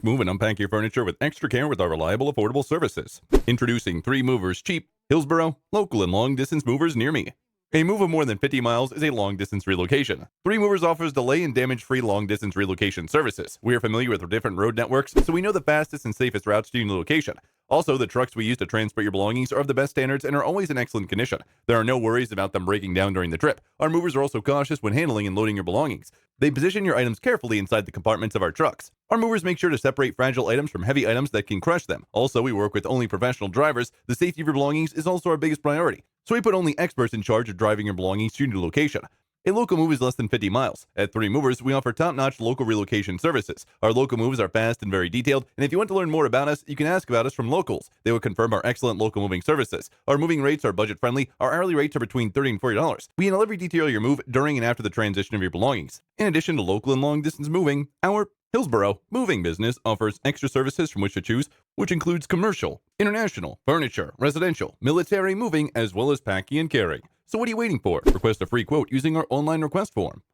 Move and unpack your furniture with extra care with our reliable, affordable services. Introducing 3 Movers Cheap, Hillsboro, local and long-distance movers near me. A move of more than 50 miles is a long-distance relocation. 3 Movers offers delay and damage-free long-distance relocation services. We are familiar with different road networks, so we know the fastest and safest routes to your new location. Also, the trucks we use to transport your belongings are of the best standards and are always in excellent condition. There are no worries about them breaking down during the trip. Our movers are also cautious when handling and loading your belongings. They position your items carefully inside the compartments of our trucks. Our movers make sure to separate fragile items from heavy items that can crush them. Also, we work with only professional drivers. The safety of your belongings is also our biggest priority. So we put only experts in charge of driving your belongings to your new location. A local move is less than 50 miles. At 3 Movers, we offer top-notch local relocation services. Our local moves are fast and very detailed, and if you want to learn more about us, you can ask about us from locals. They will confirm our excellent local moving services. Our moving rates are budget-friendly. Our hourly rates are between $30 and $40. We handle every detail of your move during and after the transition of your belongings. In addition to local and long-distance moving, our Hillsboro moving business offers extra services from which to choose, which includes commercial, international, furniture, residential, military moving, as well as packing and carrying. So what are you waiting for? Request a free quote using our online request form.